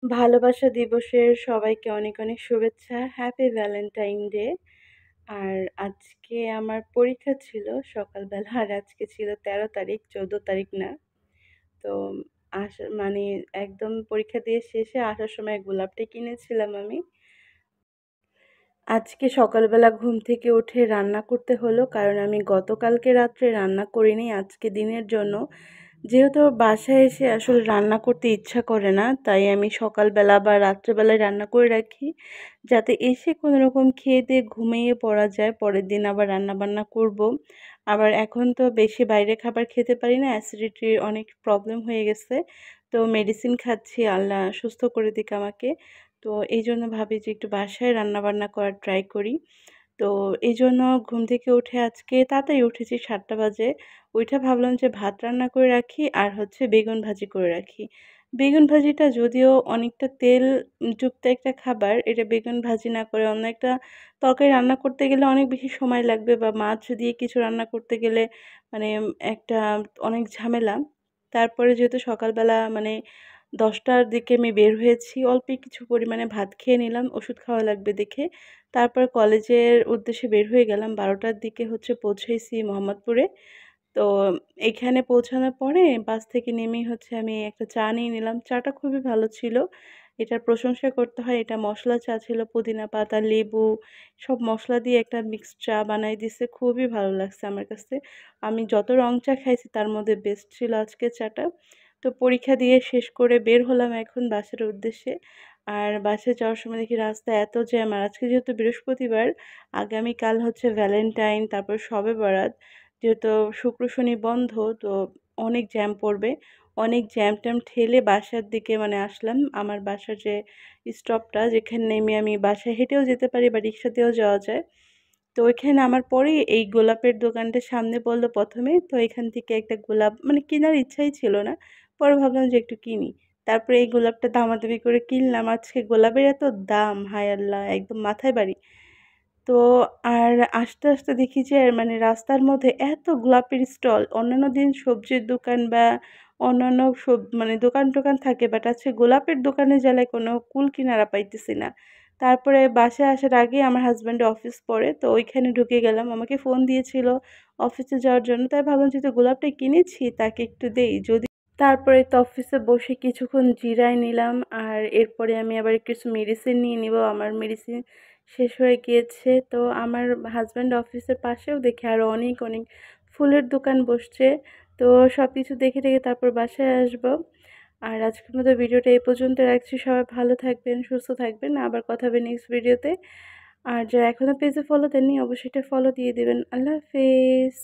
ভালোবাসা দিবসের সবাইকে অনেক, অনেক শুভেচ্ছা। Happy Valentine day. আর আজকে আমার পরীক্ষা ছিল সকালবেলা আর আজকে ছিল ১৩ তারিখ, ১৪ তারিখ না। তো মানে একদম পরীক্ষা দিয়ে শেষে আসার সময় গোলাপটা কিনেছিলাম আমি। আজকে সকালবেলা ঘুম থেকে উঠে রান্না করতে হলো কারণ আমি গতকালকে রাত্রে রান্না করিনি আজকে দিনের জন্য। যেহেতু বাসায় এসে আসলে রান্না করতে ইচ্ছা করে না, তাই আমি সকালবেলা বা রাত্রেবেলায় রান্না করে রাখি যাতে এসে কোনো রকম খেয়ে দিয়ে ঘুমিয়ে পড়া যায়। পরের দিন আবার রান্নাবান্না করব। আবার এখন তো বেশি বাইরের খাবার খেতে পারি না, অ্যাসিডিটির অনেক প্রবলেম হয়ে গেছে। তো মেডিসিন খাচ্ছি, আল্লাহ সুস্থ করে দিক আমাকে। তো এইজন্য ভাবি যে একটু বাসায় রান্নাবান্না করার ট্রাই করি। তো এইজন্য ঘুম থেকে উঠে আজকে তাড়াতাড়ি উঠেছি ৭টা বাজে। উইঠা ভাবলাম যে ভাত রান্না করে রাখি আর হচ্ছে বেগুন ভাজি করে রাখি। বেগুন ভাজিটা যদিও অনেকটা তেল যুক্ত একটা খাবার, এটা বেগুন ভাজি না করে অন্য একটা তরকারি রান্না করতে গেলে অনেক বেশি সময় লাগবে বা মাছ দিয়ে কিছু রান্না করতে গেলে মানে একটা অনেক ঝামেলা। তারপরে যেহেতু সকালবেলা মানে ১০টার দিকে আমি বের হয়েছি, অল্প কিছু পরিমাণে ভাত খেয়ে নিলাম ওষুধ খাওয়া লাগবে দেখে। তারপর কলেজের উদ্দেশ্যে বের হয়ে গেলাম। ১২টার দিকে হচ্ছে পৌঁছেছি মোহাম্মদপুরে। তো এইখানে পৌঁছানোর পরে বাস থেকে নেমেই হচ্ছে আমি একটা চা নিয়ে নিলাম। চাটা খুবই ভালো ছিল। এটার প্রশংসা করতে হয়। এটা মসলা চা ছিল। পুদিনা পাতা, লেবু সব মসলা দিয়ে একটা মিক্সড চা বানায় দিছে। খুবই ভালো লাগছে আমার কাছে। আমি যত রং চা খাইছি তার মধ্যে বেস্ট ছিল আজকের চাটা। তো পরীক্ষা দিয়ে শেষ করে বের হলাম এখন বাসার উদ্দেশ্যে। আর বাসায় যাওয়ার সময় দেখি রাস্তায় এত জ্যাম। আর আজকে যেহেতু বৃহস্পতিবার, আগামীকাল হচ্ছে ভ্যালেন্টাইন, তারপর শবে বরাত। যেহেতু শুক্র, শনি বন্ধ, তো অনেক জ্যাম পড়বে। অনেক জ্যাম-ট্যাম ঠেলে বাসার দিকে মানে আসলাম। আমার বাসার যে স্টপটা, যেখানে নেমে আমি বাসায় হেঁটেও যেতে পারি বা রিক্সাতেও যাওয়া যায়। তো ওইখানে নামার পরেই এই গোলাপের দোকানটা সামনে পড়লো ১ম এ। তো এখান থেকে একটা গোলাপ মানে কেনার ইচ্ছাই ছিল না। পরে ভাবলাম যে একটু কিনি। তারপরে এই গোলাপটা দামাদামি করে কিনলাম। আজকে গোলাপের এত দাম, হায় আল্লাহ! একদম মাথায় বাড়ি। তো আর আসতে, আসতে দেখি যে মানে রাস্তার মধ্যে এত গোলাপের স্টল। অন্যান্য দিন সবজির দোকান বা অন্যান্য মানে দোকান-টোকান থাকে, বাট আজকে গোলাপের দোকানে জ্বালায় কোনো কুল কিনারা পাইতেছি না। তারপরে বাসায় আসার আগেই আমার হাসব্যান্ডের অফিস পড়ে। তো ওইখানে ঢুকে গেলাম। আমাকে ফোন দিয়েছিল অফিসে যাওয়ার জন্য। তাই ভাবলাম যেহেতু গোলাপটা কিনেছি তাকে একটু দেই। তারপরে তো অফিসে বসে কিছুক্ষণ জিরায় নিলাম। আর এরপরে আমি আবার কিছু মেডিসিন নিয়ে নিবো। আমার মেডিসিন শেষ হয়ে গিয়েছে। তো আমার হাসব্যান্ড অফিসের পাশেও দেখি আরো অনেক, অনেক ফুলের দোকান বসছে। তো সবকিছু দেখে টেখে তারপর বাসায় আসবো। আর আজকের মতো ভিডিওটা এই পর্যন্ত রাখছি। সবাই ভালো থাকবেন, সুস্থ থাকবেন। আবার কথা হবে নেক্সট ভিডিওতে। আর যারা এখনো পেজে ফলো দেননি অবশ্যই এটা ফলো দিয়ে দিবেন। আল্লাহ হাফেজ।